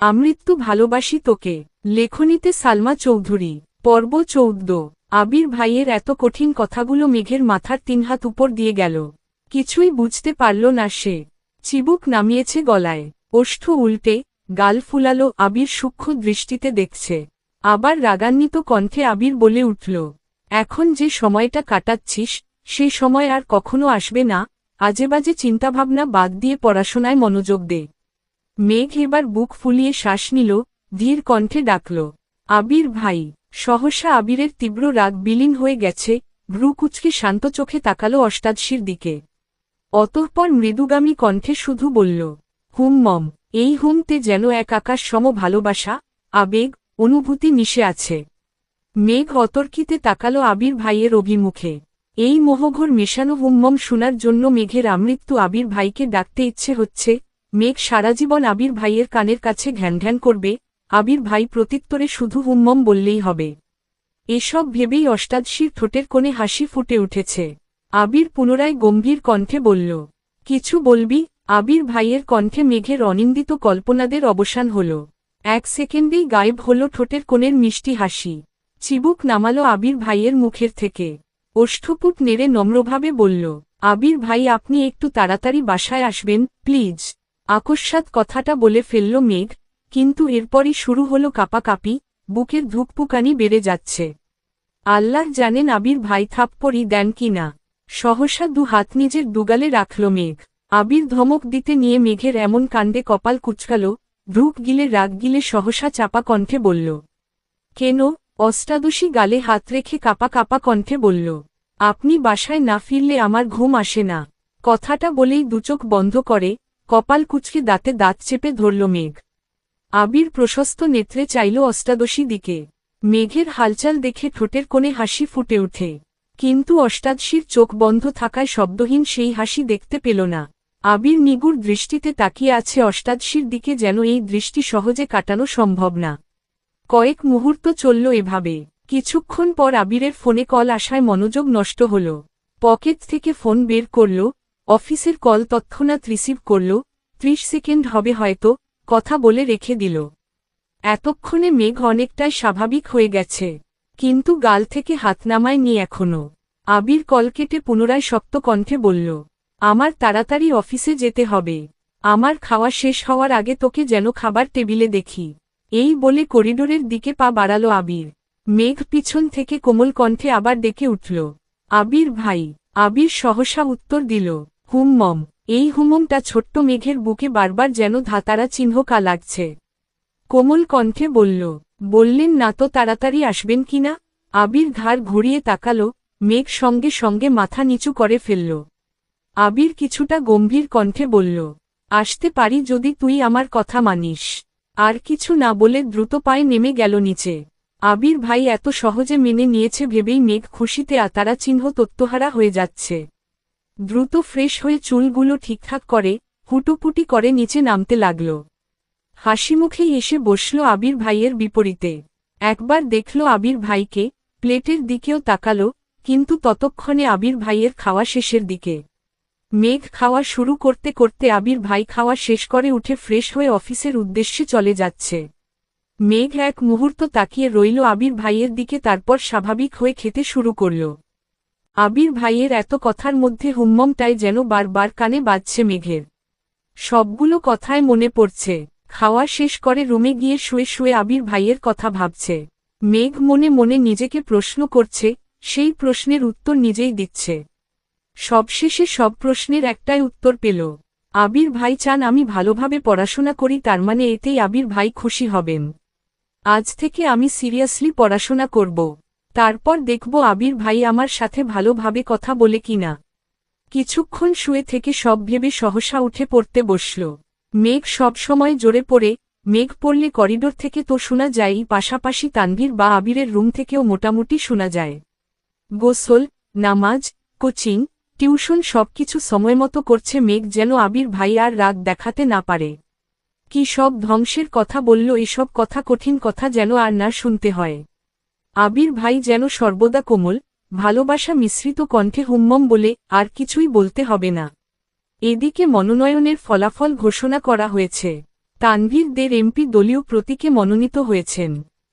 আমৃত্যু ভালোবাসি তোকে। লেখনীতে সালমা চৌধুরী। পর্ব 14। আবির ভাইয়ের এত কঠিন কথাগুলো মেঘের মাথার 3 হাত উপর দিয়ে গেল। কিছুই বুঝতে পারল না সে। চিবুক নামিয়েছে গলায়, ওষ্ঠ উল্টে, গাল ফুলালো। আবির সূক্ষ্ম দৃষ্টিতে দেখছে। আবার রাগান্বিত কণ্ঠে আবির বলে উঠল, এখন যে সময়টা কাটাচ্ছিস, সে সময় আর কখনো আসবে না। আজেবাজে চিন্তাভাবনা বাদ দিয়ে পড়াশোনায় মনোযোগ দে। মেঘ এবার বুক ফুলিয়ে শ্বাস নিল, ধীর কণ্ঠে ডাকল, আবির ভাই। সহসা আবিরের তীব্র রাগ বিলীন হয়ে গেছে, ভ্রু কুঁচকে শান্ত চোখে তাকালো অষ্টাদশীর দিকে। অতঃপর মৃদুগামী কণ্ঠে শুধু বলল, হুম মম। এই হুমতে যেন এক আকাশ সম ভালোবাসা, আবেগ, অনুভূতি মিশে আছে। মেঘ অতর্কিতে তাকালো আবির ভাইয়ের অভিমুখে। এই মোহঘোর মেশানো হুমমম শোনার জন্য মেঘের আমৃত্যু আবির ভাইকে ডাকতে ইচ্ছে হচ্ছে। মেঘ সারাজীবন আবির ভাইয়ের কানের কাছে ঘ্যানঘ্যান করবে, আবির ভাই প্রত্যুত্তরে শুধু হুমমম বললেই হবে। এসব ভেবেই অষ্টাদশীর ঠোঁটের কোণে হাসি ফুটে উঠেছে। আবির পুনরায় গম্ভীর কণ্ঠে বলল, কিছু বলবি? আবির ভাইয়ের কণ্ঠে মেঘের অনিন্দিত কল্পনাদের অবসান হল। এক সেকেন্ডেই গায়েব হল ঠোঁটের কোণের মিষ্টি হাসি। চিবুক নামালো আবির ভাইয়ের মুখের থেকে। ওষ্ঠপুট নেড়ে নম্রভাবে বলল, আবির ভাই আপনি একটু তাড়াতাড়ি বাসায় আসবেন, প্লিজ। আকস্মাৎ কথাটা বলে ফেলল মেঘ, কিন্তু এরপরই শুরু হলো কাঁপাকাঁপি, বুকের ধুকপুকানি বেড়ে যাচ্ছে। আল্লাহ জানেন আবির ভাই থাপ্পড়ই দেন কি না। সহসা 2 হাত নিজের দুগালে রাখল মেঘ। আবির ধমক দিতে নিয়ে মেঘের এমন কাণ্ডে কপাল কুঁচকাল, ভ্রুক গিলে রাগ গিলে সহসা চাপা কণ্ঠে বলল, কেন? অষ্টাদশী গালে হাত রেখে কাঁপা কাঁপা কণ্ঠে বলল, আপনি বাসায় না ফিরলে আমার ঘুম আসে না। কথাটা বলেই দুচোখ বন্ধ করে, কপাল কুঁচকে দাঁতে দাঁত চেপে ধরল মেঘ। আবির প্রশস্ত নেত্রে চাইল অষ্টাদশী দিকে। মেঘের হালচাল দেখে ঠোঁটের কোণে হাসি ফুটে ওঠে, কিন্তু অষ্টাদশীর চোখ বন্ধ থাকায় শব্দহীন সেই হাসি দেখতে পেল না। আবির নিগুড় দৃষ্টিতে তাকিয়ে আছে অষ্টাদশীর দিকে, যেন এই দৃষ্টি সহজে কাটানো সম্ভব না। কয়েক মুহূর্ত চলল এভাবে। কিছুক্ষণ পর আবিরের ফোনে কল আসায় মনোযোগ নষ্ট হল। পকেট থেকে ফোন বের করল, অফিসের কল তৎক্ষণাৎ রিসিভ করল। 30 সেকেন্ড হবে হয়তো, কথা বলে রেখে দিল। এতক্ষণে মেঘ অনেকটাই স্বাভাবিক হয়ে গেছে, কিন্তু গাল থেকে হাত নামায়নি এখনো। আবির কল কেটে পুনরায় শক্ত কণ্ঠে বলল, আমার তাড়াতাড়ি অফিসে যেতে হবে। আমার খাওয়া শেষ হওয়ার আগে তোকে যেন খাবার টেবিলে দেখি। এই বলে করিডোরের দিকে পা বাড়ালো আবির। মেঘ পিছন থেকে কোমল কণ্ঠে আবার ডেকে উঠল, আবির ভাই। আবির সহসা উত্তর দিল, হুম মম। এই হুমমটা ছোট্ট মেঘের বুকে বারবার যেন ধাতারা চিহ্ন কা লাগছে। কোমল কণ্ঠে বলল, বললেন না তো তাড়াতাড়ি আসবেন কিনা? আবির ঘাড় ঘুরিয়ে তাকালো, মেঘ সঙ্গে সঙ্গে মাথা নিচু করে ফেলল। আবির কিছুটা গম্ভীর কণ্ঠে বলল, আসতে পারি যদি তুই আমার কথা মানিস। আর কিছু না বলে দ্রুত পায়ে নেমে গেল নিচে। আবির ভাই এত সহজে মেনে নিয়েছে ভেবেই মেঘ খুশিতে আতারা চিহ্ন তত্ত্বহারা হয়ে যাচ্ছে। দ্রুত ফ্রেশ হয়ে চুলগুলো ঠিকঠাক করে, হুটোপুটি করে নিচে নামতে লাগল। হাসিমুখেই এসে বসল আবির ভাইয়ের বিপরীতে। একবার দেখল আবির ভাইকে, প্লেটের দিকেও তাকালো, কিন্তু ততক্ষণে আবির ভাইয়ের খাওয়া শেষের দিকে। মেঘ খাওয়া শুরু করতে করতে আবির ভাই খাওয়া শেষ করে উঠে ফ্রেশ হয়ে অফিসের উদ্দেশ্যে চলে যাচ্ছে। মেঘ এক মুহূর্ত তাকিয়ে রইল আবির ভাইয়ের দিকে, তারপর স্বাভাবিক হয়ে খেতে শুরু করল। আবির ভাইয়ের এত কথার মধ্যে হুমমমটাই যেন বারবার কানে বাজছে মেঘের। সবগুলো কথায় মনে পড়ছে। খাওয়া শেষ করে রুমে গিয়ে শুয়ে শুয়ে আবির ভাইয়ের কথা ভাবছে। মেঘ মনে মনে নিজেকে প্রশ্ন করছে, সেই প্রশ্নের উত্তর নিজেই দিচ্ছে। সবশেষে সব প্রশ্নের একটাই উত্তর পেল। আবির ভাই চান আমি ভালোভাবে পড়াশোনা করি, তার মানে এতেই আবির ভাই খুশি হবেন। আজ থেকে আমি সিরিয়াসলি পড়াশোনা করব। তারপর দেখব আবির ভাই আমার সাথে ভালোভাবে কথা বলে কিনা। কিছুক্ষণ শুয়ে থেকে সব ভেবে সহসা উঠে পড়তে বসল। মেঘ সব সময় জোরে পড়ে, মেঘ পড়লে করিডোর থেকে তো শোনা যায়ই, পাশাপাশি তানভীর বা আবিরের রুম থেকেও মোটামুটি শোনা যায়। গোসল, নামাজ, কোচিং, টিউশন সবকিছু সময়মতো করছে মেঘ, যেন আবির ভাই আর রাগ দেখাতে না পারে। কি সব ধ্বংসের কথা বলল, এসব কথা, কঠিন কথা যেন আর না শুনতে হয়। আবির ভাই যেন সর্বদা কোমল, ভালোবাসা মিশ্রিত কণ্ঠে হুমমম বলে, আর কিছুই বলতে হবে না। এদিকে মনোনয়নের ফলাফল ঘোষণা করা হয়েছে। তানভীরদের এমপি দলীয় প্রতীকে মনোনীত হয়েছেন।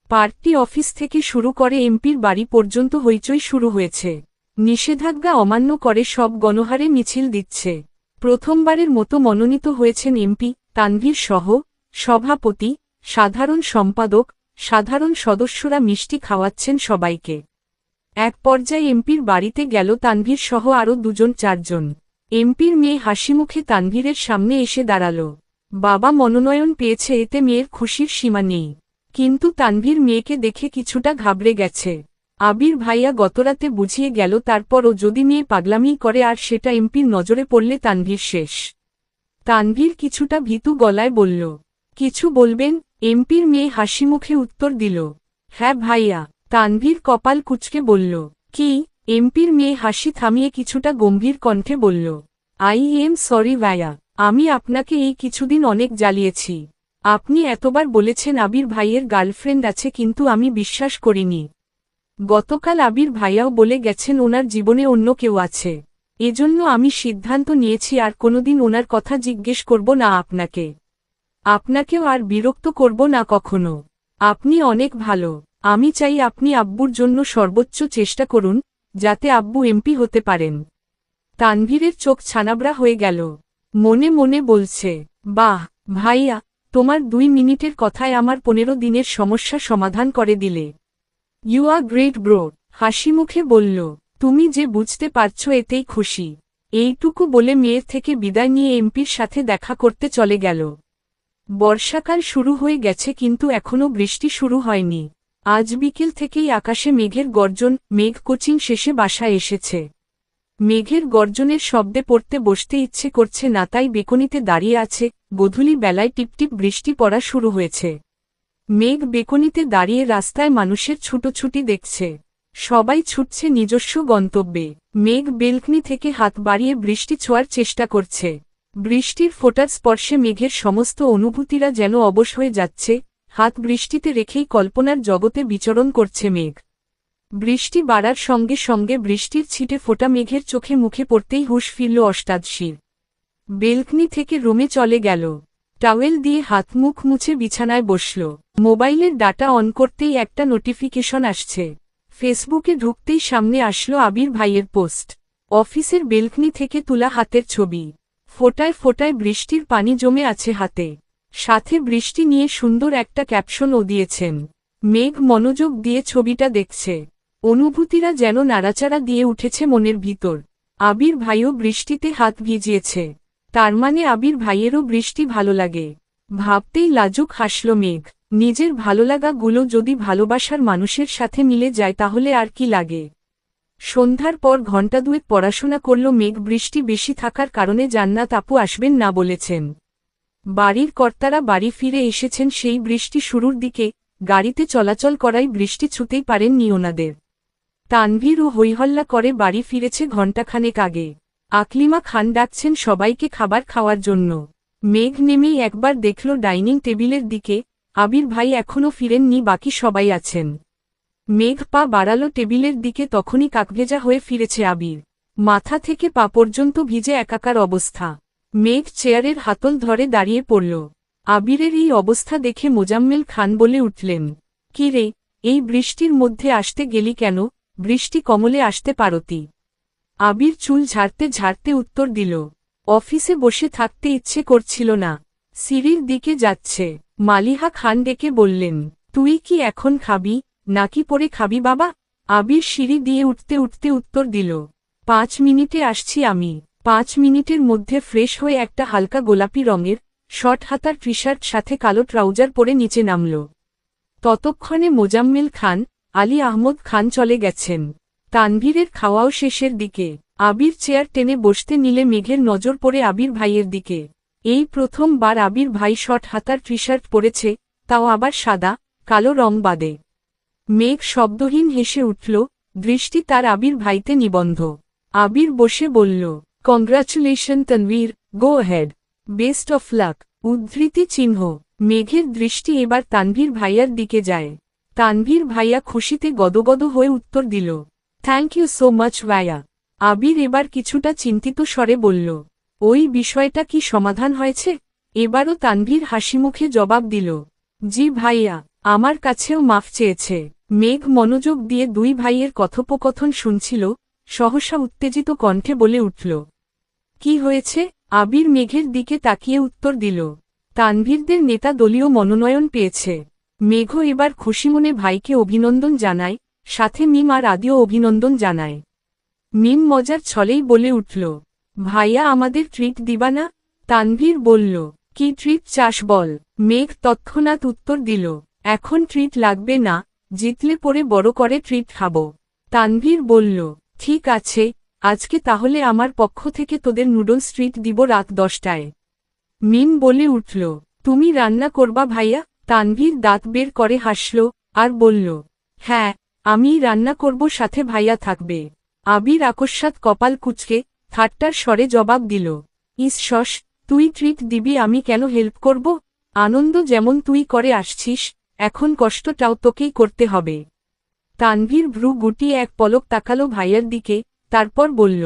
পার্টি অফিস থেকে শুরু করে এমপির বাড়ি পর্যন্ত হইচই শুরু হয়েছে। নিষেধাজ্ঞা অমান্য করে সব গণহারে মিছিল দিচ্ছে। প্রথমবারের মতো মনোনীত হয়েছেন এমপি তানভীর সহ সভাপতি, সাধারণ সম্পাদক, সাধারণ সদস্যরা মিষ্টি খাওয়াচ্ছেন সবাইকে। এক পর্যায়ে এমপির বাড়িতে গেল তানভীর সহ আরও 2-4 জন। এমপির মেয়ে হাসিমুখে তানভীরের সামনে এসে দাঁড়াল। বাবা মনোনয়ন পেয়েছে, এতে মেয়ের খুশির সীমা নেই। কিন্তু তানভীর মেয়েকে দেখে কিছুটা ঘাবড়ে গেছে। আবির ভাইয়া গতরাতে বুঝিয়ে গেল, তারপরও যদি মেয়ে পাগলামি করে আর সেটা এমপির নজরে পড়লে তানভীর শেষ। তানভীর কিছুটা ভীতু গলায় বলল, কিছু বলবেন? এমপির মেয়ে হাসিমুখে উত্তর দিল, হ্যাঁ ভাইয়া। তানভীর কপাল কুঁচকে বলল, কি? এমপির মেয়ে হাসি থামিয়ে কিছুটা গম্ভীর কণ্ঠে বলল, আই এম সরি ভাইয়া, আমি আপনাকে এই কিছুদিন অনেক জ্বালিয়েছি। আপনি এতবার বলেছেন আবির ভাইয়ের গার্লফ্রেন্ড আছে, কিন্তু আমি বিশ্বাস করিনি। গতকাল আবির ভাইয়াও বলে গেছেন ওনার জীবনে অন্য কেউ আছে। এজন্য আমি সিদ্ধান্ত নিয়েছি আর কোনোদিন ওনার কথা জিজ্ঞেস করব না আপনাকে। আপনাকেও আর বিরক্ত করব না কখনো। আপনি অনেক ভালো। আমি চাই আপনি আব্বুর জন্য সর্বোচ্চ চেষ্টা করুন, যাতে আব্বু এমপি হতে পারেন। তানভীরের চোখ ছানাবড়া হয়ে গেল। মনে মনে বলছে, বাহ ভাইয়া, তোমার 2 মিনিটের কথায় আমার 15 দিনের সমস্যা সমাধান করে দিলে। You are great bro. হাসিমুখে বলল, তুমি যে বুঝতে পারছো এতেই খুশি। এইটুকু বলে মেয়ের থেকে বিদায় নিয়ে এমপির সাথে দেখা করতে চলে গেল। বর্ষাকাল শুরু হয়ে গেছে, কিন্তু এখনও বৃষ্টি শুরু হয়নি। আজ বিকেল থেকেই আকাশে মেঘের গর্জন। মেঘ কোচিং শেষে বাসায় এসেছে। মেঘের গর্জনের শব্দে পড়তে বসতে ইচ্ছে করছে না, তাই বেকনিতে দাঁড়িয়ে আছে। গোধূলি বেলায় টিপটিপ বৃষ্টি পড়া শুরু হয়েছে। মেঘ বেকনিতে দাঁড়িয়ে রাস্তায় মানুষের ছুটোছুটি দেখছে। সবাই ছুটছে নিজস্ব গন্তব্যে। মেঘ বেলকনি থেকে হাত বাড়িয়ে বৃষ্টি ছোঁয়ার চেষ্টা করছে। বৃষ্টির ফোঁটার স্পর্শে মেঘের সমস্ত অনুভূতিরা যেন অবশ হয়ে যাচ্ছে। হাত বৃষ্টিতে রেখেই কল্পনার জগতে বিচরণ করছে মেঘ। বৃষ্টি বাড়ার সঙ্গে সঙ্গে বৃষ্টির ছিটে ফোঁটা মেঘের চোখে মুখে পড়তেই হুঁশ ফিরল অষ্টাদশীর। বেলকনি থেকে রুমে চলে গেল। টাওয়েল দিয়ে হাত মুখ মুছে বিছানায় বসল। মোবাইলের ডাটা অন করতেই একটা নোটিফিকেশন আসছে। ফেসবুকে ঢুকতেই সামনে আসলো আবির ভাইয়ের পোস্ট। অফিসের বেলকনি থেকে তোলা হাতের ছবি। ফোঁটায় ফোঁটায় বৃষ্টির পানি জমে আছে হাতে। সাথে বৃষ্টি নিয়ে সুন্দর একটা ক্যাপশনও দিয়েছেন। মেঘ মনোযোগ দিয়ে ছবিটা দেখছে। অনুভূতিরা যেন নাড়াচাড়া দিয়ে উঠেছে মনের ভিতর। আবির ভাইও বৃষ্টিতে হাত ভিজিয়েছে। তার মানে আবির ভাইয়েরও বৃষ্টি ভালো লাগে। ভাবতেই লাজুক হাসল মেঘ। নিজের ভালোলাগাগুলো যদি ভালোবাসার মানুষের সাথে মিলে যায় তাহলে আর কি লাগে। সন্ধ্যার পর ঘণ্টা 2 পড়াশোনা করল মেঘ। বৃষ্টি বেশি থাকার কারণে জান্নাত আপু আসবেন না বলেছেন। বাড়ির কর্তারা বাড়ি ফিরে এসেছেন সেই বৃষ্টি শুরুর দিকে। গাড়িতে চলাচল করায় বৃষ্টি ছুঁতেই পারেননি ওনাদের। তানভীর ও হৈহল্লা করে বাড়ি ফিরেছে ঘণ্টাখানেক আগে। আকলিমা খান ডাকছেন সবাইকে খাবার খাওয়ার জন্য। মেঘ নেমেই একবার দেখল ডাইনিং টেবিলের দিকে। আবির ভাই এখনও ফিরেননি, বাকি সবাই আছেন। মেঘ পা বাড়ালো টেবিলের দিকে, তখনই কাকভেজা হয়ে ফিরেছে আবির। মাথা থেকে পা পর্যন্ত ভিজে একাকার অবস্থা। মেঘ চেয়ারের হাতল ধরে দাঁড়িয়ে পড়ল। আবিরের এই অবস্থা দেখে মোজাম্মেল খান বলে উঠলেন, কি রে, এই বৃষ্টির মধ্যে আসতে গেলি কেন? বৃষ্টি কমলে আসতে পারতি। আবির চুল ঝাড়তে ঝাড়তে উত্তর দিল, অফিসে বসে থাকতে ইচ্ছে করছিল না। সিঁড়ির দিকে যাচ্ছে। মালিহা খান ডেকে বললেন, তুই কি এখন খাবি নাকি পরে খাবি বাবা? আবির সিঁড়ি দিয়ে উঠতে উঠতে উত্তর দিল, 5 মিনিটে আসছি আমি। 5 মিনিটের মধ্যে ফ্রেশ হয়ে একটা হালকা গোলাপি রঙের শর্ট হাতার টি-শার্ট সাথে কালো ট্রাউজার পরে নিচে নামল। ততক্ষণে মোজাম্মেল খান, আলী আহমদ খান চলে গেছেন। তানভীরের খাওয়াও শেষের দিকে। আবির চেয়ার টেনে বসতে নিলে মেঘের নজর পড়ে আবির ভাইয়ের দিকে। এই প্রথমবার আবির ভাই শর্ট হাতার টি-শার্ট পরেছে, তাও আবার সাদা কালো রং বাদে। মেঘ শব্দহীন হেসে উঠল। দৃষ্টি তার আবির ভাইতে নিবন্ধ। আবির বসে বলল, congratulation Tanvir, go head, best of luck. উদ্ধৃতি চিহ্ন। মেঘের দৃষ্টি এবার তানভীর ভাইয়ার দিকে যায়। তানভীর ভাইয়া খুশিতে গদগদ হয়ে উত্তর দিল, থ্যাংক ইউ সো মাচ ভাইয়া। আবির এবার কিছুটা চিন্তিত স্বরে বলল, ওই বিষয়টা কি সমাধান হয়েছে? এবারও তানভীর হাসিমুখে জবাব দিল, জি ভাইয়া, আমার কাছেও মাফ চেয়েছে। মেঘ মনোযোগ দিয়ে দুই ভাইয়ের কথোপকথন শুনছিল, সহসা উত্তেজিত কণ্ঠে বলে উঠল, কি হয়েছে? আবির মেঘের দিকে তাকিয়ে উত্তর দিল, তানভীরদের নেতা দলীয় মনোনয়ন পেয়েছে। মেঘ এবার খুশিমনে ভাইকে অভিনন্দন জানায়, সাথে মিম আর আদিও অভিনন্দন জানায়। মিম মজার ছলেই বলে উঠল, ভাইয়া আমাদের ট্রিট দিবা না? তানভীর বলল, কি ট্রিট চাস বল? মেঘ তৎক্ষণাৎ উত্তর দিল, এখন ট্রিট লাগবে না, জিতলে পরে বড় করে ট্রিট খাব। তানভীর বলল, ঠিক আছে, আজকে তাহলে আমার পক্ষ থেকে তোদের নুডলস ট্রিট দিব রাত 10টায়। মিম বলে উঠল, তুমি রান্না করবা ভাইয়া? তানভীর দাঁত বের করে হাসল, আর বলল, হ্যাঁ, আমিই রান্না করব, সাথে ভাইয়া থাকবে। আবির আকস্মাৎ কপাল কুঁচকে ঠাট্টার স্বরে জবাব দিল, ইস, তুই ট্রিট দিবি, আমি কেন হেল্প করব? আনন্দ যেমন তুই করে আসছিস, এখন কষ্টটাও তোকেই করতে হবে। তানভীর ভ্রু গুটিয়ে এক পলক তাকালো ভাইয়ার দিকে, তারপর বলল,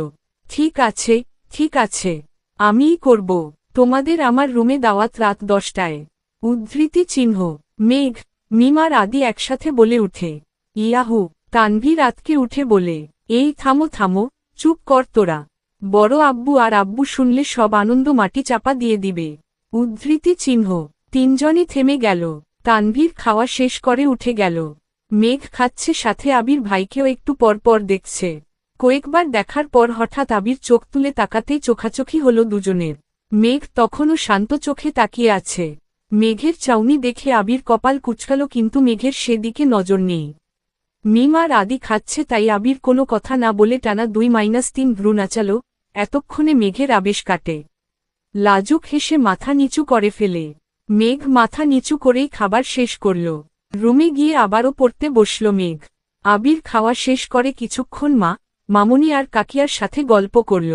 ঠিক আছে, ঠিক আছে, আমিই করব। তোমাদের আমার রুমে দাওয়াত রাত 10টায়। উদ্ধৃতি চিহ্ন। মেঘ, মিম আর আদি একসাথে বলে উঠে, ইয়াহু। তানভীর আতকে উঠে বলে, এই থামো থামো, চুপ কর তোরা। বড় আব্বু আর আব্বু শুনলে সব আনন্দ মাটি চাপা দিয়ে দিবে। উদ্ধৃতি চিহ্ন। তিনজনই থেমে গেল। তানভীর খাওয়া শেষ করে উঠে গেল। মেঘ খাচ্ছে, সাথে আবির ভাইকেও একটু পরপর দেখছে। কয়েকবার দেখার পর হঠাৎ আবির চোখ তুলে তাকাতেই চোখাচোখি হল দুজনের। মেঘ তখনও শান্ত চোখে তাকিয়ে আছে। মেঘের চাউনি দেখে আবির কপাল কুঁচকাল, কিন্তু মেঘের সেদিকে নজর নেই। মিম আর আদি খাচ্ছে, তাই আবির কোনো কথা না বলে টানা 2-3 ভ্রু নাচাল। এতক্ষণে মেঘের আবেশ কাটে। লাজুক হেসে মাথা নিচু করে ফেলে। মেঘ মাথা নিচু করেই খাবার শেষ করল। রুমে গিয়ে আবারও পড়তে বসল মেঘ। আবির খাওয়া শেষ করে কিছুক্ষণ মামুনি আর কাকিয়ার সাথে গল্প করল।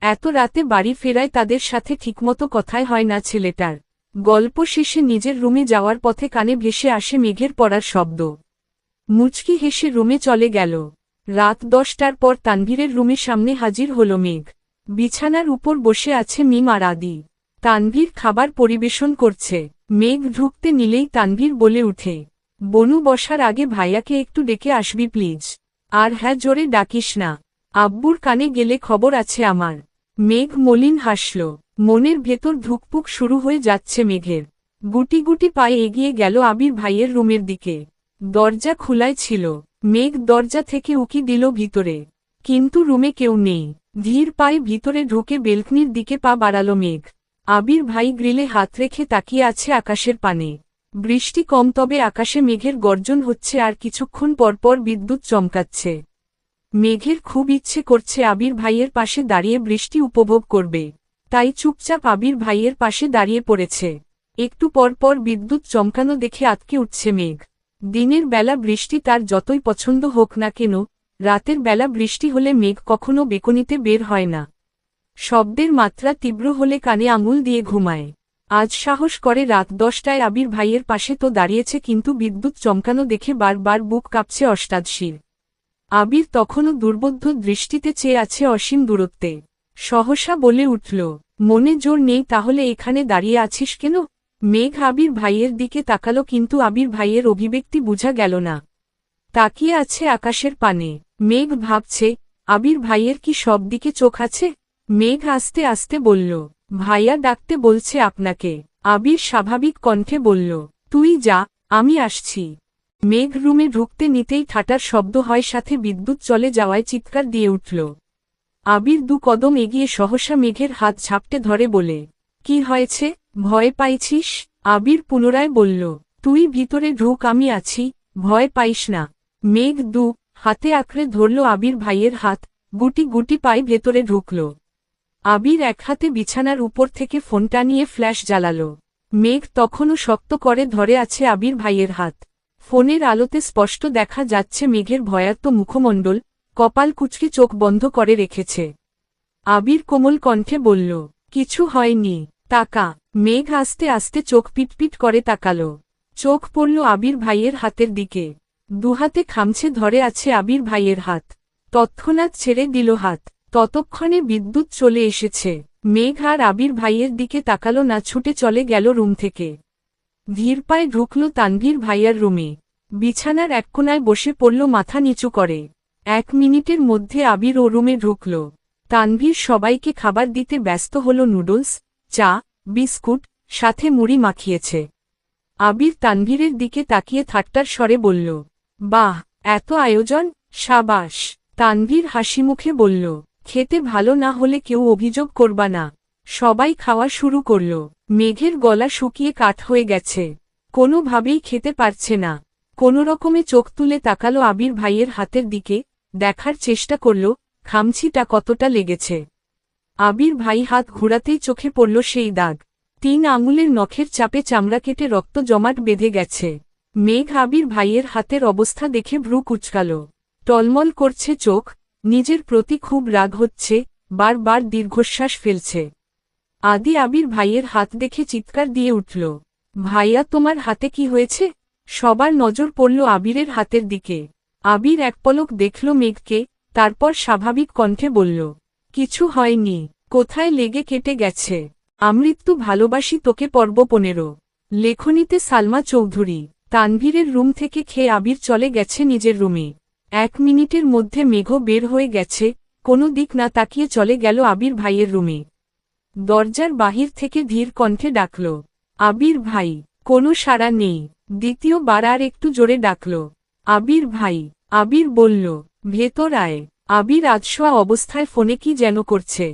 এত রাতে বাড়ি ফেরায় তাদের সাথে ঠিকমতো কথাই হয় না ছেলেটার। গল্প শেষে নিজের রুমে যাওয়ার পথে কানে ভেসে আসে মেঘের পড়ার শব্দ। মুচকি হেসে রুমে চলে গেল। রাত 10টার পর তানভীরের রুমের সামনে হাজির হল মেঘ। বিছানার উপর বসে আছে মিম আর আদি। তানভীর খাবার পরিবেশন করছে। মেঘ ঢুকতে নিলেই তানভীর বলে উঠে, বনু, বসার আগে ভাইয়াকে একটু ডেকে আসবি প্লিজ। আর হ্যাঁ, জোরে ডাকিস না, আব্বুর কানে গেলে খবর আছে আমার। মেঘ মলিন হাসল। মনের ভেতর ধুকপুক শুরু হয়ে যাচ্ছে মেঘের। গুটি গুটি পায়ে এগিয়ে গেল আবির ভাইয়ের রুমের দিকে। দরজা খোলাই ছিল। মেঘ দরজা থেকে উকি দিল ভিতরে, কিন্তু রুমে কেউ নেই। ধীর পায়ে ভিতরে ঢুকে বেলকনির দিকে পা বাড়ালো মেঘ। আবির ভাই গ্রিলে হাত রেখে তাকিয়ে আছে আকাশের পানে। বৃষ্টি কম, তবে আকাশে মেঘের গর্জন হচ্ছে আর কিছুক্ষণ পরপর বিদ্যুৎ চমকাচ্ছে। মেঘের খুব ইচ্ছে করছে আবির ভাইয়ের পাশে দাঁড়িয়ে বৃষ্টি উপভোগ করবে, তাই চুপচাপ আবির ভাইয়ের পাশে দাঁড়িয়ে পড়েছে। একটু পরপর বিদ্যুৎ চমকানো দেখে আতকে উঠছে মেঘ। দিনের বেলা বৃষ্টি তার যতই পছন্দ হোক না কেন, রাতের বেলা বৃষ্টি হলে মেঘ কখনো বেকনিতে বের হয় না। শব্দের মাত্রা তীব্র হলে কানে আঙুল দিয়ে ঘুমায়। আজ সাহস করে রাত 10টায় আবির ভাইয়ের পাশে তো দাঁড়িয়েছে, কিন্তু বিদ্যুৎ চমকানো দেখে বারবার বুক কাঁপছে অষ্টাদশীর। আবির তখনও দুর্বোধ্য দৃষ্টিতে চেয়ে আছে অসীম দূরত্বে। সহসা বলে উঠল, মনে জোর নেই তাহলে এখানে দাঁড়িয়ে আছিস কেন? মেঘ আবির ভাইয়ের দিকে তাকালো, কিন্তু আবির ভাইয়ের অভিব্যক্তি বোঝা গেল না। তাকিয়ে আছে আকাশের পানে। মেঘ ভাবছে, আবির ভাইয়ের কি সব দিকে চোখ আছে? মেঘ আস্তে আস্তে বলল, ভাইয়া ডাকতে বলছে আপনাকে। আবির স্বাভাবিক কণ্ঠে বলল, তুই যা, আমি আসছি। মেঘ রুমে ঢুকতে নিতেই ঠাটার শব্দ হয়, সাথে বিদ্যুৎ চলে যাওয়ায় চিৎকার দিয়ে উঠল। আবির 2 কদম এগিয়ে সহসা মেঘের হাত ঝাপটে ধরে বলে, কি হয়েছে, ভয় পাইছিস? আবির পুনরায় বলল, তুই ভিতরে ঢুক, আমি আছি, ভয় পাইস না। মেঘ 2 হাতে আঁকড়ে ধরল আবির ভাইয়ের হাত, গুটি গুটি পায়ে ভেতরে ঢুকল। আবির এক হাতে বিছানার উপর থেকে ফোনটা নিয়ে ফ্ল্যাশ জ্বালাল। মেঘ তখনও শক্ত করে ধরে আছে আবির ভাইয়ের হাত। ফোনের আলোতে স্পষ্ট দেখা যাচ্ছে মেঘের ভয়ার্ত মুখমণ্ডল, কপাল কুঁচকে চোখ বন্ধ করে রেখেছে। আবির কোমল কণ্ঠে বলল, কিছু হয়নি, তাকা। মেঘ আস্তে আস্তে চোখ পিটপিট করে তাকাল। চোখ পড়ল আবির ভাইয়ের হাতের দিকে। দুহাতে খামছে ধরে আছে আবির ভাইয়ের হাত। তৎক্ষণাৎ ছেড়ে দিল হাত। ততক্ষণে বিদ্যুৎ চলে এসেছে। মেঘ আর আবির ভাইয়ের দিকে তাকালো না, ছুটে চলে গেল রুম থেকে। ধীর পায়ে ঢুকল তানভীর ভাইয়ার রুমে। বিছানার এক কোণায় বসে পড়ল মাথা নিচু করে। 1 মিনিটের মধ্যে আবির ও রুমে ঢুকল। তানভীর সবাইকে খাবার দিতে ব্যস্ত হল। নুডলস, চা, বিস্কুট, সাথে মুড়ি মাখিয়েছে। আবির তানভীরের দিকে তাকিয়ে ঠাট্টার স্বরে বলল, বাহ, এত আয়োজন, সাবাস। তানভীর হাসিমুখে বলল, খেতে ভালো না হলে কেউ অভিযোগ করবা না। সবাই খাওয়া শুরু করল। মেঘের গলা শুকিয়ে কাঠ হয়ে গেছে, কোনোভাবেই খেতে পারছে না। কোনোরকমে চোখ তুলে তাকালো আবির ভাইয়ের হাতের দিকে, দেখার চেষ্টা করল খামচিটা কতটা লেগেছে। আবির ভাই হাত ঘুরাতেই চোখে পড়ল সেই দাগ। 3 আঙুলের নখের চাপে চামড়া কেটে রক্ত জমাট বেঁধে গেছে। মেঘ আবির ভাইয়ের হাতের অবস্থা দেখে ভ্রু কুঁচকাল। টলমল করছে চোখ, নিজের প্রতি খুব রাগ হচ্ছে, বারবার দীর্ঘশ্বাস ফেলছে। আদি আবির ভাইয়ের হাত দেখে চিৎকার দিয়ে উঠল, ভাইয়া তোমার হাতে কি হয়েছে? সবার নজর পড়ল আবিরের হাতের দিকে। আবির এক পলক দেখল মেঘকে, তারপর স্বাভাবিক কণ্ঠে বলল, কিছু হয়নি। কোথায় লেগে কেটে গেছে? আমৃত্যু ভালোবাসি তোকে পর্ব 15। লেখনীতে সালমা চৌধুরী। তানভীরের রুম থেকে খেয়ে আবির চলে গেছে নিজের রুমে। 1 মিনিটের মধ্যে মেঘ বের হয়ে গেছে। কোনো দিক না তাকিয়ে চলে গেল আবির ভাইয়ের রুমে। দরজার বাহির থেকে ধীর কণ্ঠে ডাকল, আবির ভাই। কোনো সাড়া নেই। দ্বিতীয়বার আর একটু জোরে ডাকল, আবির ভাই। আবির বলল, ভেতর আয়। আবির আধশোয়া অবস্থায় ফোনে কি যেন করছে।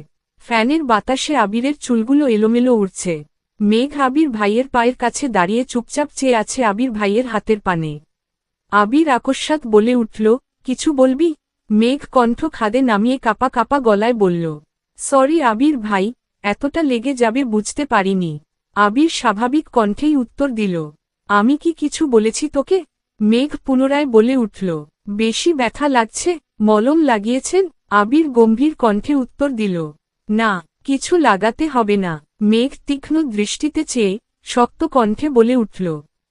ফ্যানের বাতাসে আবিরের চুলগুলো এলোমেলো উড়ছে। মেঘ আবির ভাইয়ের পায়ের কাছে দাঁড়িয়ে চুপচাপ চেয়ে আছে আবির ভাইয়ের হাতের পানে। আবির আকস্মাৎ বলে উঠল, কিছু বলবি? মেঘ কণ্ঠ খাদে নামিয়ে কাপা কাপা গলায় বলল, সরি আবির ভাই, এতটা লেগে যাবে বুঝতে পারিনি। আবির স্বাভাবিক কণ্ঠেই উত্তর দিল, আমি কি কিছু বলেছি তোকে? মেঘ পুনরায় বলে উঠল, বেশি ব্যথা লাগছে? মলম লাগিয়েছেন? আবির গম্ভীর কণ্ঠে উত্তর দিল, না, কিছু লাগাতে হবে না। মেঘ তীক্ষ্ণ দৃষ্টিতে চেয়ে শক্ত কণ্ঠে বলে উঠল,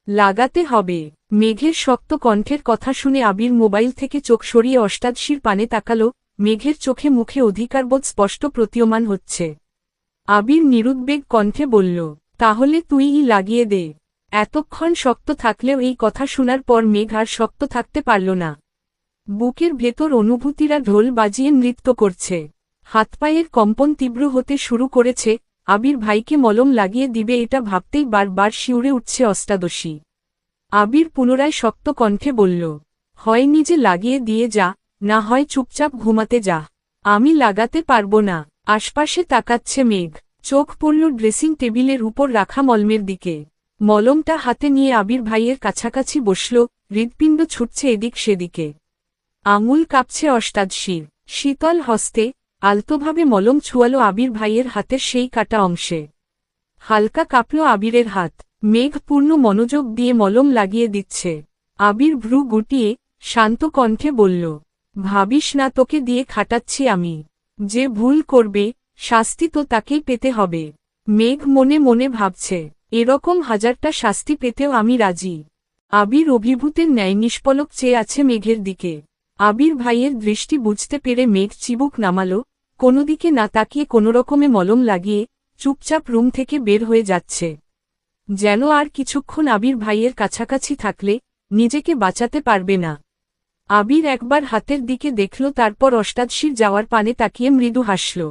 লাগাতে হবে। মেঘের শক্ত কণ্ঠের কথা শুনে আবির মোবাইল থেকে চোখ সরিয়ে অষ্টাদশীর পানে তাকাল। মেঘের চোখে মুখে অধিকারবোধ স্পষ্ট প্রতীয়মান হচ্ছে। আবির নিরুদ্বেগ কণ্ঠে বলল, তাহলে তুইই লাগিয়ে দে। এতক্ষণ শক্ত থাকলেও এই কথা শোনার পর মেঘ আর শক্ত থাকতে পারল না। বুকের ভেতর অনুভূতিরা ঢোল বাজিয়ে নৃত্য করছে। হাতপায়ের কম্পন তীব্র হতে শুরু করেছে। আবির ভাইকে মলম লাগিয়ে দিবে এটা ভাবতেই বারবার শিউরে উঠছে অষ্টাদশী। আবির পুনরায় শক্ত কণ্ঠে বলল, হয় নিজে লাগিয়ে দিয়ে যা, না হয় চুপচাপ ঘুমাতে যা। আমি লাগাতে পারবো না। আশপাশে তাকাচ্ছে মেঘ। চোখ পড়ল ড্রেসিং টেবিলের উপর রাখা মলমের দিকে। মলমটা হাতে নিয়ে আবির ভাইয়ের কাছাকাছি বসল। হৃৎপিণ্ড ছুটছে এদিক সেদিকে। আঙুল কাঁপছে অষ্টাদশীর। শীতল হস্তে আলতোভাবে মলম ছুয়ালো আবির ভাইয়ের হাতের সেই কাটা অংশে। হালকা কাঁপল আবিরের হাত। মেঘ পূর্ণ মনোযোগ দিয়ে মলম লাগিয়ে দিচ্ছে। আবির ভ্রু গুটিয়ে শান্ত কণ্ঠে বলল, ভাবিস না তোকে দিয়ে খাটাচ্ছি আমি। যে ভুল করবে শাস্তি তো তাকেই পেতে হবে। মেঘ মনে মনে ভাবছে, এরকম 1000টা শাস্তি পেতেও আমি রাজি। আবির অভিভূতের ন্যায় নিষ্পলক চেয়ে আছে মেঘের দিকে। আবির ভাইয়ের দৃষ্টি বুঝতে পেরে মেঘ চিবুক নামাল। কোনোদিকে না তাকিয়ে কোনোরকমে মলম লাগিয়ে চুপচাপ রুম থেকে বের হয়ে যাচ্ছে। যেন আর কিছুক্ষণ আবির ভাইয়ের কাছাকাছি থাকলে নিজেকে বাঁচাতে পারবে না। আবির একবার হাতের দিকে দেখল, তারপর অষ্টাদশীর যাওয়ার পানে তাকিয়ে মৃদু হাসল।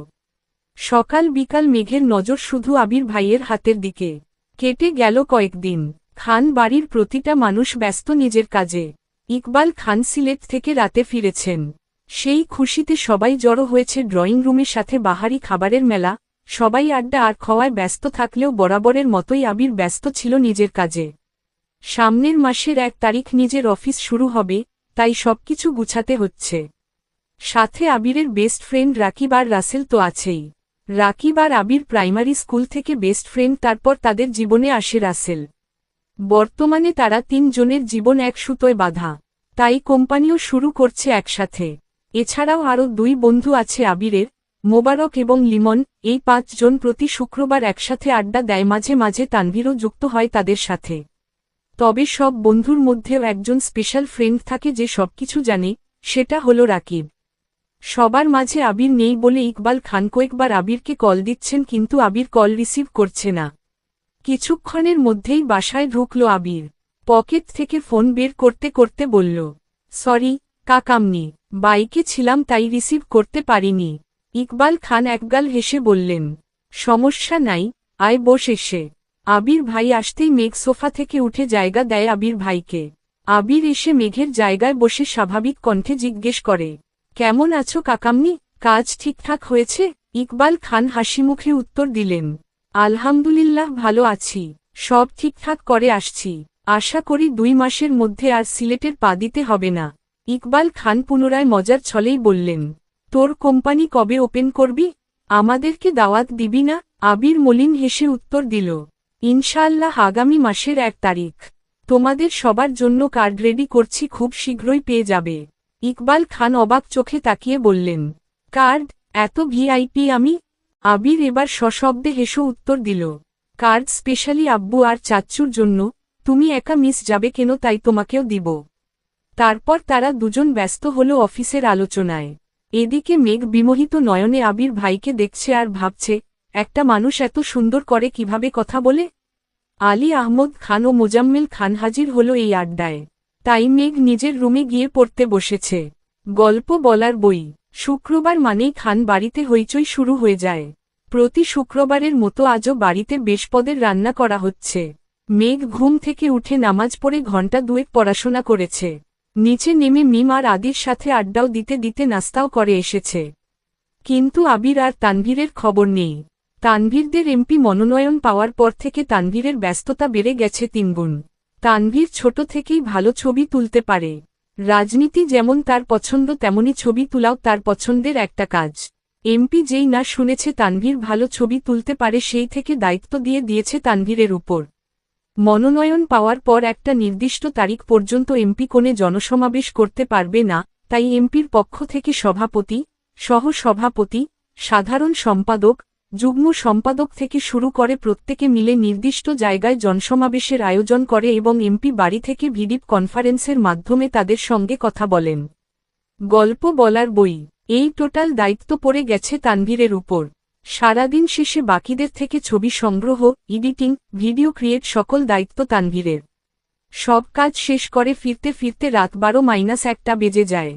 সকাল বিকাল মেঘের নজর শুধু আবির ভাইয়ের হাতের দিকে। কেটে গেল কয়েকদিন। খান বাড়ির প্রতিটা মানুষ ব্যস্ত নিজের কাজে। ইকবাল খান সিলেট থেকে রাতে ফিরেছেন। সেই খুশিতে সবাই জড়ো হয়েছে ড্রয়িং রুমের সাথে বাহারি খাবারের মেলা। সবাই আড্ডা আর খাওয়ায় ব্যস্ত থাকলেও বরাবরের মতোই আবির ব্যস্ত ছিল নিজের কাজে। সামনের মাসের 1 তারিখ নিজের অফিস শুরু হবে, তাই সবকিছু গুছাতে হচ্ছে। সাথে আবিরের বেস্ট ফ্রেন্ড রাকিব আর রাসেল তো আছেই। রাকিব আর আবির প্রাইমারি স্কুল থেকে বেস্ট ফ্রেন্ড, তারপর তাদের জীবনে আসে রাসেল। বর্তমানে তারা 3 জনের জীবন এক সুতোয় বাঁধা, তাই কোম্পানিও শুরু করছে একসাথে। এছাড়াও আরও 2 বন্ধু আছে আবিরের, মোবারক এবং লিমন। এই 5 জন প্রতি শুক্রবার একসাথে আড্ডা দেয়। মাঝে মাঝে তানভীরও যুক্ত হয় তাদের সাথে। তবে সব বন্ধুর মধ্যেও একজন স্পেশাল ফ্রেন্ড থাকে যে সবকিছু জানে, সেটা হলো রাকিব। সবার মাঝে আবির নেই বলে ইকবাল খান কয়েকবার আবিরকে কল দিচ্ছেন কিন্তু আবির কল রিসিভ করছে না। কিছুক্ষণের মধ্যেই বাসায় ঢুকল আবির। পকেট থেকে ফোন বের করতে করতে বলল, সরি কাকামনি, বাইকে ছিলাম তাই রিসিভ করতে পারিনি। ইকবাল খান একগাল হেসে বললেন, সমস্যা নাই, আয় বস এসে। আবির ভাই আসতেই মেঘ সোফা থেকে উঠে জায়গা দেয় আবির ভাইকে। আবির এসে মেঘের জায়গায় বসে স্বাভাবিক কণ্ঠে জিজ্ঞেস করে, কেমন আছো কাকামনি, কাজ ঠিকঠাক হয়েছে? ইকবাল খান হাসিমুখে উত্তর দিলেন, আলহামদুলিল্লাহ ভালো আছি, সব ঠিকঠাক করে আসছি, আশা করি 2 মাসের মধ্যে আর সিলেটের পা দিতে হবে না। ইকবাল খান পুনরায় মজার ছলেই বললেন, তোর কোম্পানি কবে ওপেন করবি? আমাদেরকে দাওয়াত দিবি না? আবির মলিন হেসে উত্তর দিল, ইনশাআল্লাহ আগামী মাসের 1 তারিখ। তোমাদের সবার জন্য কার্ড রেডি করছি, খুব শীঘ্রই পেয়ে যাবে। ইকবাল খান অবাক চোখে তাকিয়ে বললেন, কার্ড? এত ভিআইপি আমি? আবির এবার সশব্দে হেসে উত্তর দিল, কার্ড স্পেশালি আব্বু আর চাচ্চুর জন্য, তুমি একা মিস যাবে কেন, তাই তোমাকেও দিব। তারপর তারা দুজন ব্যস্ত হল অফিসের আলোচনায়। এদিকে মেঘ বিমোহিত নয়নে আবির ভাইকে দেখছে আর ভাবছে, একটা মানুষ এত সুন্দর করে কিভাবে কথা বলে। আলী আহমদ খান ও মোজাম্মেল খান হাজির হল এই আড্ডায়। তাই মেঘ নিজের রুমে গিয়ে পড়তে বসেছে। গল্প বলার বই। শুক্রবার মানেই খান বাড়িতে হইচই শুরু হয়ে যায়। প্রতি শুক্রবারের মতো আজও বাড়িতে বেশ পদের রান্না করা হচ্ছে। মেঘ ঘুম থেকে উঠে নামাজ পড়ে ঘণ্টা 2 পড়াশোনা করেছে। নিচে নেমে মিম আর আদির সাথে আড্ডাও দিতে দিতে নাস্তাও করে এসেছে। কিন্তু আবির আর তানভীরের খবর নেই। তানভীরদের এমপি মনোনয়ন পাওয়ার পর থেকে তানভীরের ব্যস্ততা বেড়ে গেছে 3 গুণ। তানভীর ছোট থেকেই ভালো ছবি তুলতে পারে। রাজনীতি যেমন তার পছন্দ তেমনি ছবি তোলাও তার পছন্দের একটা কাজ। এমপি যেই না শুনেছে তানভীর ভালো ছবি তুলতে পারে সেই থেকে দায়িত্ব দিয়ে দিয়েছে তানভীরের উপর। মনোনয়ন পাওয়ার পর একটা নির্দিষ্ট তারিখ পর্যন্ত এমপি কোণে জনসমাবেশ করতে পারবে না, তাই এমপির পক্ষ থেকে সভাপতি, সহ-সভাপতি, সাধারণ সম্পাদক, যুগ্ম সম্পাদক থেকে শুরু করে প্রত্যেকে মিলে নির্দিষ্ট জায়গায় জনসমাবেশের আয়োজন করে এবং এমপি বাড়ি থেকে ভিডিও কনফারেন্সের মাধ্যমে তাদের সঙ্গে কথা বলেন। গল্প বলার বই। এই টোটাল দায়িত্ব পড়ে গেছে তানভীরের উপর। সারাদিন শেষে বাকিদের থেকে ছবি সংগ্রহ, এডিটিং, ভিডিও ক্রিয়েট সকল দায়িত্ব তানভীরের। সব কাজ শেষ করে ফিরতে ফিরতে রাত 12-1টা বেজে যায়।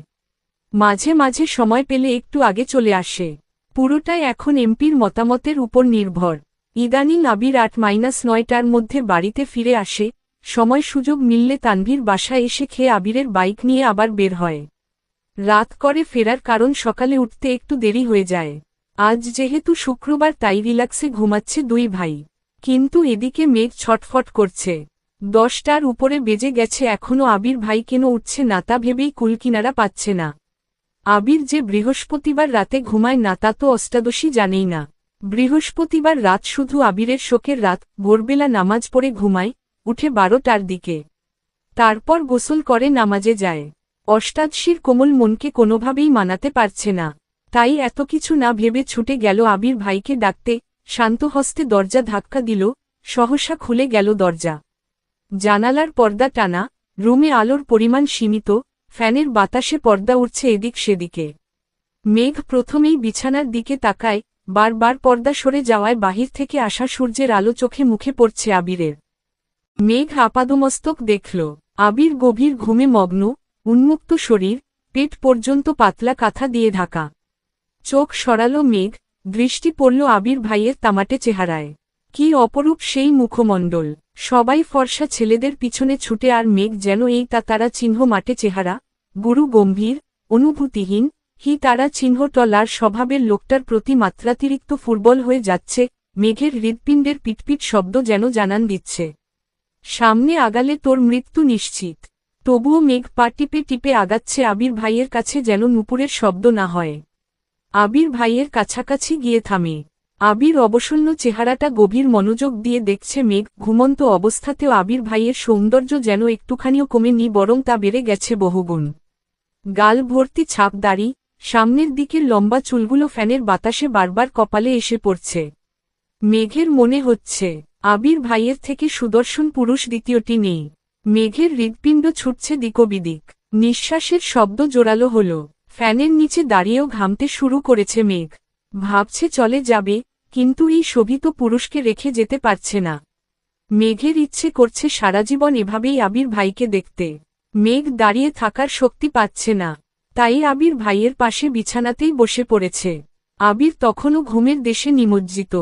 মাঝে মাঝে সময় পেলে একটু আগে চলে আসে। পুরোটাই এখন এমপির মতামতের উপর নির্ভর। ইদানিং আবির 8-9টার মধ্যে বাড়িতে ফিরে আসে। সময় সুযোগ মিললে তানভীর বাসায় এসে খেয়ে আবিরের বাইক নিয়ে আবার বের হয়। রাত করে ফেরার কারণ সকালে উঠতে একটু দেরি হয়ে যায়। আজ যেহেতু শুক্রবার তাই রিল্যাক্সে ঘুমাচ্ছে 2 ভাই। কিন্তু এদিকে মেঘ ছটফট করছে। 10টার উপরে বেজে গেছে, এখনও আবির ভাই কেন উঠছে না তা ভেবেই কুলকিনারা পাচ্ছে না। আবির যে বৃহস্পতিবার রাতে ঘুমায় না তা তো অষ্টাদশী জানেই না। বৃহস্পতিবার রাত শুধু আবিরের শোকের রাত। ভোরবেলা নামাজ পড়ে ঘুমায়, উঠে 12টার দিকে। তারপর গোসল করে নামাজে যায়। অষ্টাদশীর কোমল মনকে কোনোভাবেই মানাতে পারছে না। তাই এত কিছু না ভেবে ছুটে গেল আবির ভাইকে ডাকতে। শান্ত হস্তে দরজা ধাক্কা দিল, সহসা খুলে গেল দরজা। জানালার পর্দা টানা, রুমে আলোর পরিমাণ সীমিত, ফ্যানের বাতাসে পর্দা উঠছে এদিক সেদিকে। মেঘ প্রথমেই বিছানার দিকে তাকায়, বারবার পর্দা সরে যাওয়ায় বাহির থেকে আসা সূর্যের আলো চোখে মুখে পড়ছে আবিরের। মেঘ আপাদমস্তক দেখল, আবির গভীর ঘুমে মগ্ন, উন্মুক্ত শরীর, পেট পর্যন্ত পাতলা কাঁথা দিয়ে ঢাকা। চোখ সরালো মেঘ, দৃষ্টি পড়ল আবির ভাইয়ের তামাটে চেহারায়। কি অপরূপ সেই মুখমণ্ডল। সবাই ফর্সা ছেলেদের পিছনে ছুটে আর মেঘ যেন এই তারা চিহ্ন মাটে চেহারা, গুরু গম্ভীর, অনুভূতিহীন, তারা চিহ্ন টলার স্বভাবের লোকটার প্রতি মাত্রাতিরিক্ত ফুটবল হয়ে যাচ্ছে। মেঘের হৃৎপিণ্ডের পিটপিট শব্দ যেন জানান দিচ্ছে, সামনে আগালে তোর মৃত্যু নিশ্চিত। তবুও মেঘ পা টিপে টিপে আগাচ্ছে আবির ভাইয়ের কাছে যেন নুপুরের শব্দ না হয়। আবির ভাইয়ের কাছাকাছি গিয়ে থামে। আবির অবসন্ন চেহারাটা গভীর মনোযোগ দিয়ে দেখছে মেঘ। ঘুমন্ত অবস্থাতেও আবির ভাইয়ের সৌন্দর্য যেন একটুখানিও কমেনি, বরং তা বেড়ে গেছে বহুগুণ। গাল ভর্তি ছাপ দাড়ি, সামনের দিকের লম্বা চুলগুলো ফ্যানের বাতাসে বারবার কপালে এসে পড়ছে। মেঘের মনে হচ্ছে আবির ভাইয়ের থেকে সুদর্শন পুরুষ দ্বিতীয়টি নেই। মেঘের হৃৎপিণ্ড ছুটছে দিকবিদিক। নিঃশ্বাসের শব্দ জোরালো হল। ফ্যানের নিচে দাঁড়িয়েও ঘামতে শুরু করেছে মেঘ। ভাবছে চলে যাবে, কিন্তু এই শোভিত পুরুষকে রেখে যেতে পারছে না। মেঘের ইচ্ছে করছে সারাজীবন এভাবেই আবির ভাইকে দেখতে। মেঘ দাঁড়িয়ে থাকার শক্তি পাচ্ছে না, তাই আবির ভাইয়ের পাশে বিছানাতেই বসে পড়েছে। আবির তখনও ঘুমের দেশে নিমজ্জিত,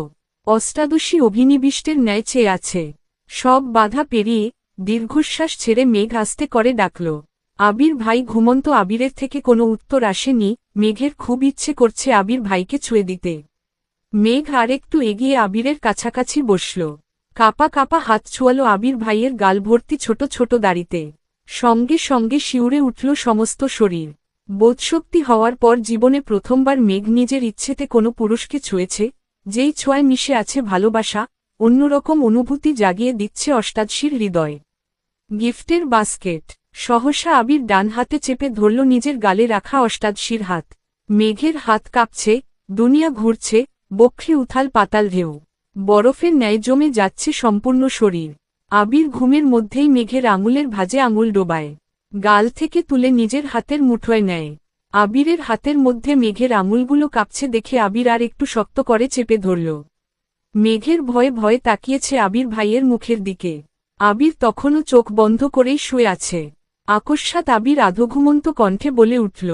অষ্টাদশী অভিনিবিষ্টের ন্যায় চেয়ে আছে। সব বাধা পেরিয়ে দীর্ঘশ্বাস ছেড়ে মেঘ আস্তে করে ডাকল, আবির ভাই। ঘুমন্ত আবিরের থেকে কোনো উত্তর আসেনি। মেঘের খুব ইচ্ছে করছে আবির ভাইকে ছুঁয়ে দিতে। মেঘ আরেকটু এগিয়ে আবিরের কাছাকাছি বসল, কাপা কাপা হাত ছোঁয়ালো আবির ভাইয়ের গাল ভর্তি ছোট ছোট দাড়িতে। সঙ্গে সঙ্গে শিউরে উঠল সমস্ত শরীর। বোধশক্তি হওয়ার পর জীবনে প্রথমবার মেঘ নিজের ইচ্ছেতে কোনো পুরুষকে ছুঁয়েছে, যেই ছোঁয়ায় মিশে আছে ভালোবাসা, অন্যরকম অনুভূতি জাগিয়ে দিচ্ছে অষ্টাদশীর হৃদয়। গিফটের বাস্কেট। সহসা আবির ডান হাতে চেপে ধরল নিজের গালে রাখা অষ্টাদশীর হাত। মেঘের হাত কাঁপছে, দুনিয়া ঘুরছে, বক্ষে উথাল পাতাল ঢেউ। বরফের ন্যায় জমে যাচ্ছে সম্পূর্ণ শরীর। আবির ঘুমের মধ্যেই মেঘের আঙুলের ভাঁজে আঙুল ডোবায়, গাল থেকে তুলে নিজের হাতের মুঠোয় নেয়। আবিরের হাতের মধ্যে মেঘের আঙুলগুলো কাঁপছে দেখে আবির আর একটু শক্ত করে চেপে ধরল। মেঘের ভয়ে ভয়ে তাকিয়েছে আবির ভাইয়ের মুখের দিকে। আবির তখনও চোখ বন্ধ করেই শুয়ে আছে। আকস্মাৎ আবির আধঘুমন্ত কণ্ঠে বলে উঠল,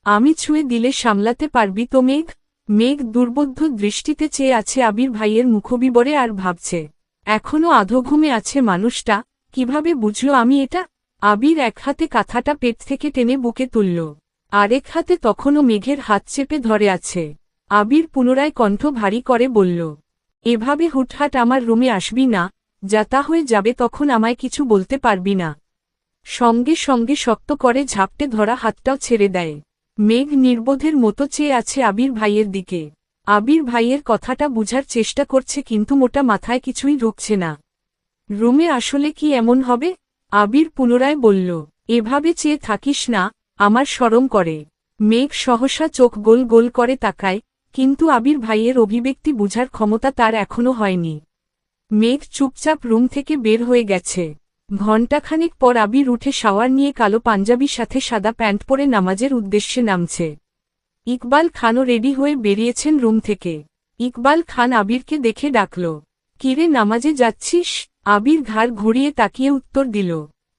আমি ছুঁয়ে দিলে সামলাতে পারবি তো মেঘ? মেঘ দুর্বোধ্য দৃষ্টিতে চেয়ে আছে আবির ভাইয়ের মুখবিবরে আর ভাবছে, এখনও আধঘুমে আছে মানুষটা, কিভাবে বুঝল আমি এটা? আবির এক হাতে কাঁথাটা পেট থেকে টেনে বুকে তুলল, আরেক হাতে তখনও মেঘের হাত চেপে ধরে আছে। আবির পুনরায় কণ্ঠ ভারী করে বলল, এভাবে হুটহাট আমার রুমে আসবি না, যাতা হয়ে যাবে তখন আমায় কিছু বলতে পারবি না। সঙ্গে সঙ্গে শক্ত করে ঝাপটে ধরা হাতটাও ছেড়ে দেয়। মেঘ নির্বোধের মতো চেয়ে আছে আবির ভাইয়ের দিকে। আবির ভাইয়ের কথাটা বুঝার চেষ্টা করছে কিন্তু মোটা মাথায় কিছুই ঢুকছে না। রুমে আসলে কি এমন হবে? আবির পুনরায় বলল, এভাবে চেয়ে থাকিস না, আমার শরম করে। মেঘ সহসা চোখ গোল গোল করে তাকায়, কিন্তু আবির ভাইয়ের অভিব্যক্তি বুঝার ক্ষমতা তার এখনো হয়নি। মেঘ চুপচাপ রুম থেকে বের হয়ে গেছে। ঘণ্টাখানিক পর আবির উঠে শাওয়ার নিয়ে কালো পাঞ্জাবির সাথে সাদা প্যান্ট পরে নামাজের উদ্দেশ্যে নামছে। ইকবাল খানও রেডি হয়ে বেরিয়েছেন রুম থেকে। ইকবাল খান আবিরকে দেখে ডাকল, কিরে নামাজে যাচ্ছিস? আবির ঘাড় ঘুরিয়ে তাকিয়ে উত্তর দিল,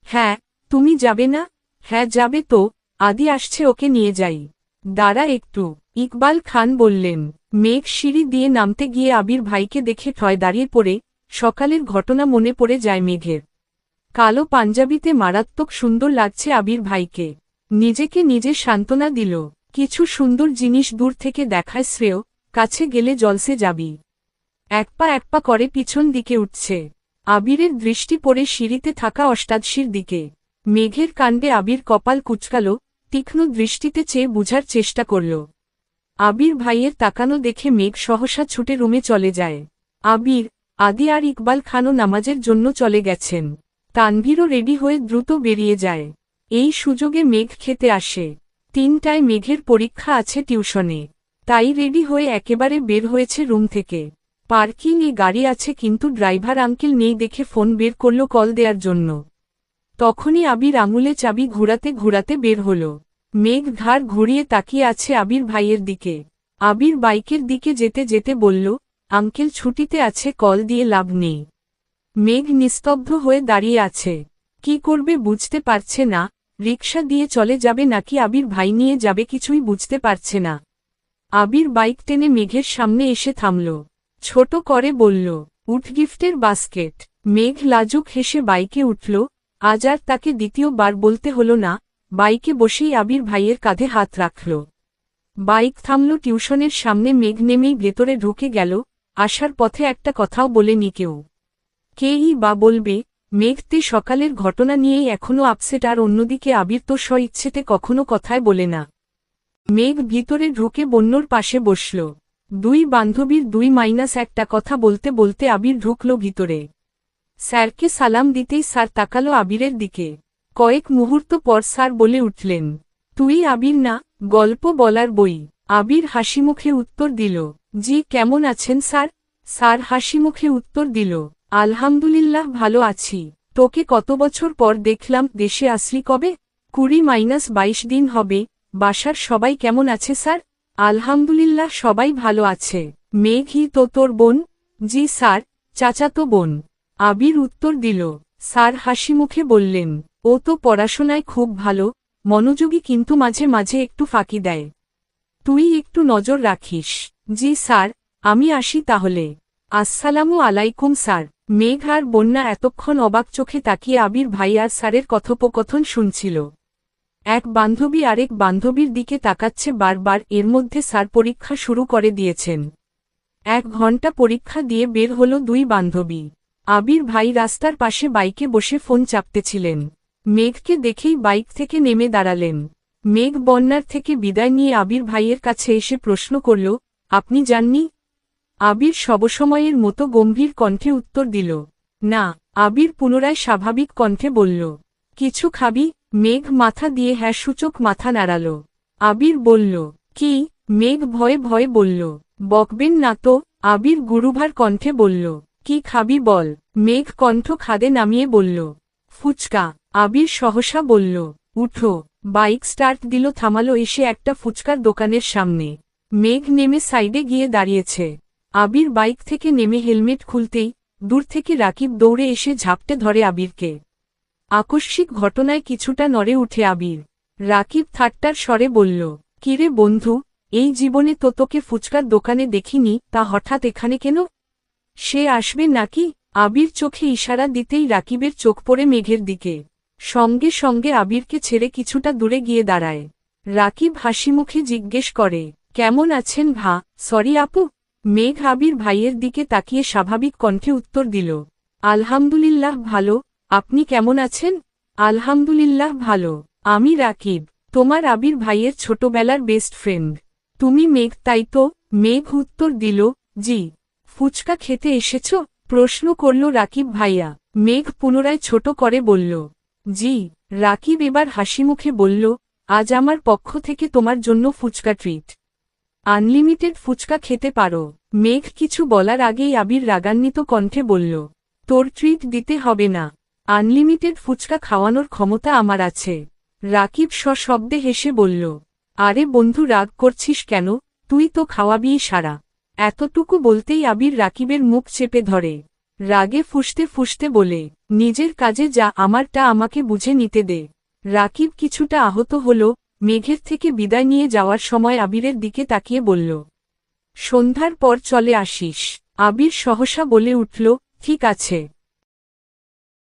হ্যাঁ। তুমি যাবে না? হ্যাঁ যাবে তো, আদি আসছে, ওকে নিয়ে যাই। দাঁড়া একটু, ইকবাল খান বললেন। মেঘ সিঁড়ি দিয়ে নামতে গিয়ে আবির ভাইকে দেখে ঠয় দাঁড়িয়ে পড়ে। সকালের ঘটনা মনে পড়ে যায় মেঘের। কালো পাঞ্জাবিতে মারাত্মক সুন্দর লাগছে আবির ভাইকে। নিজেকে নিজে সান্ত্বনা দিল, কিছু সুন্দর জিনিস দূর থেকে দেখায় শ্রেয়, কাছে গেলে জলসে যাবি। এক পা করে পিছন দিকে উঠছে। আবিরের দৃষ্টি পড়ে সিঁড়িতে থাকা অষ্টাদশীর দিকে। মেঘের কাণ্ডে আবির কপাল কুঁচকাল, তীক্ষ্ণ দৃষ্টিতে চেয়ে বুঝার চেষ্টা করল। আবির ভাইয়ের তাকানো দেখে মেঘ সহসা ছুটে রুমে চলে যায়। আবির, আদি আর ইকবাল খানও নামাজের জন্য চলে গেছেন। তানভীরও রেডি হয়ে দ্রুত বেরিয়ে যায়। এই সুযোগে মেঘ খেতে আসে। 3টায় মেঘের পরীক্ষা আছে টিউশনে, তাই রেডি হয়ে একেবারে বের হয়েছে রুম থেকে। পার্কিং এ গাড়ি আছে কিন্তু ড্রাইভার আঙ্কেল নেই দেখে ফোন বের করল কল দেওয়ার জন্য। তখনই আবির আঙুলে চাবি ঘুরাতে ঘুরাতে বের হল। মেঘ ঘাড় ঘুরিয়ে তাকিয়ে আছে আবির ভাইয়ের দিকে। আবির বাইকের দিকে যেতে যেতে বলল, আঙ্কেল ছুটিতে আছে, কল দিয়ে লাভ নেই। মেঘ নিস্তব্ধ হয়ে দাঁড়িয়ে আছে। কি করবে বুঝতে পারছে না, রিকশা দিয়ে চলে যাবে নাকি আবির ভাই নিয়ে যাবে কিছুই বুঝতে পারছে না। আবির বাইক টেনে মেঘের সামনে এসে থামল, ছোট করে বলল, উঠ গিফটের বাস্কেট। মেঘ লাজুক হেসে বাইকে উঠল। আজ আর তাকে দ্বিতীয়বার বলতে হল না। বাইকে বসেই আবির ভাইয়ের কাঁধে হাত রাখল। বাইক থামল টিউশনের সামনে। মেঘ নেমেই ভেতরে ঢুকে গেল। আসার পথে একটা কথাও বলেনি কেউ। কেই বা বলবে? মেঘতে সকালের ঘটনা নিয়েই এখনও আপসেট, আর অন্যদিকে আবির তো স্ব-ইচ্ছেতে কখনো কথায় বলে না। মেঘ ভিতরে ঢুকে বন্যর পাশে বসল। দুই বান্ধবীর 2-1 কথা বলতে বলতে আবির ঢুকল ভিতরে। স্যারকে সালাম দিতেই স্যার তাকালো আবিরের দিকে। কয়েক মুহূর্ত পর স্যার বলে উঠলেন, তুই আবির না, গল্প বলার বই। আবির হাসিমুখে উত্তর দিল, জি কেমন আছেন স্যার? স্যার হাসিমুখে উত্তর দিল, আলহামদুলিল্লাহ ভালো আছি। তোকে কত বছর পর দেখলাম, দেশে আসলি কবে? 20-22 দিন হবে। বাসার সবাই কেমন আছে স্যার? আলহামদুলিল্লাহ সবাই ভালো আছে। মেঘই তো তোর বোন? জি স্যার, চাচাতো বোন। আবির উত্তর দিল। স্যার হাসিমুখে বললেন, ও তো পড়াশোনায় খুব ভালো, মনোযোগী, কিন্তু মাঝে মাঝে একটু ফাঁকি দেয়। তুই একটু নজর রাখিস। জি স্যার, আমি আসি তাহলে। আসসালামু আলাইকুম স্যার। মেঘ আর বন্যা এতক্ষণ অবাক চোখে তাকিয়ে আবির ভাই আর স্যারের কথোপকথন শুনছিল। এক বান্ধবী আরেক বান্ধবীর দিকে তাকাচ্ছে বারবার। এর মধ্যে স্যার পরীক্ষা শুরু করে দিয়েছেন। 1 ঘন্টা পরীক্ষা দিয়ে বের হলো দুই বান্ধবী। আবির ভাই রাস্তার পাশে বাইকে বসে ফোন চাপতেছিলেন। মেঘকে দেখেই বাইক থেকে নেমে দাঁড়ালেন। মেঘ বন্যার থেকে বিদায় নিয়ে আবির ভাইয়ের কাছে এসে প্রশ্ন করল, আপনি যাননি? আবির সবসময়ের মতো গম্ভীর কণ্ঠে উত্তর দিল, না। আবির পুনরায় স্বাভাবিক কণ্ঠে বলল, কিছু খাবি? মেঘ মাথা দিয়ে হ্যাঁ সূচক মাথা নাড়াল। আবির বলল, কি? মেঘ ভয়ে ভয়ে বলল, বকবেন না তো? আবির গুরুভার কণ্ঠে বলল, কি খাবি বল? মেঘ কণ্ঠ খাদে নামিয়ে বলল, ফুচকা। আবির সহসা বলল, উঠো। বাইক স্টার্ট দিল, থামালো এসে একটা ফুচকার দোকানের সামনে। মেঘ নেমে সাইডে গিয়ে দাঁড়িয়েছে। আবির বাইক থেকে নেমে হেলমেট খুলতেই দূর থেকে রাকিব দৌড়ে এসে ঝাপটে ধরে আবিরকে। আকস্মিক ঘটনায় কিছুটা নড়ে উঠে আবির। রাকিব ঠাট্টার স্বরে বলল, কিরে বন্ধু, এই জীবনে তো তোকে ফুচকার দোকানে দেখিনি, তা হঠাৎ এখানে কেন? সে আসবে নাকি? আবির চোখে ইশারা দিতেই রাকিবের চোখ পড়ে মেঘের দিকে। সঙ্গে সঙ্গে আবিরকে ছেড়ে কিছুটা দূরে গিয়ে দাঁড়ায়। রাকিব হাসিমুখে জিজ্ঞেস করে, কেমন আছেন ভা? সরি আপু। মেঘ আবির ভাইয়ের দিকে তাকিয়ে স্বাভাবিক কণ্ঠে উত্তর দিল, আলহামদুলিল্লাহ ভালো। আপনি কেমন আছেন? আলহামদুলিল্লাহ ভালো। আমি রাকিব, তোমার আবির ভাইয়ের ছোটবেলার বেস্ট ফ্রেন্ড। তুমি মেঘ, তাই তো? মেঘ উত্তর দিল, জি। ফুচকা খেতে এসেছ? প্রশ্ন করল রাকিব ভাইয়া। মেঘ পুনরায় ছোট করে বলল, জি। রাকিব এবার হাসিমুখে বলল, আজ আমার পক্ষ থেকে তোমার জন্য ফুচকা ট্রিট। আনলিমিটেড ফুচকা খেতে পারো। মেঘ কিছু বলার আগেই আবির রাগান্বিত কণ্ঠে বলল, তোর ট্রিট দিতে হবে না। আনলিমিটেড ফুচকা খাওয়ানোর ক্ষমতা আমার আছে। রাকিব সশব্দে হেসে বলল, আরে বন্ধু, রাগ করছিস কেন? তুই তো খাওয়াবি সারা। এতটুকু বলতেই আবির রাকিবের মুখ চেপে ধরে। রাগে ফুঁসতে ফুঁসতে বলে, নিজের কাজে যা, আমারটা আমাকে বুঝে নিতে দে। রাকিব কিছুটা আহত হল। মেঘের থেকে বিদায় নিয়ে যাওয়ার সময় আবিরের দিকে তাকিয়ে বলল, সন্ধ্যার পর চলে আসিস। আবির সহসা বলে উঠল, ঠিক আছে।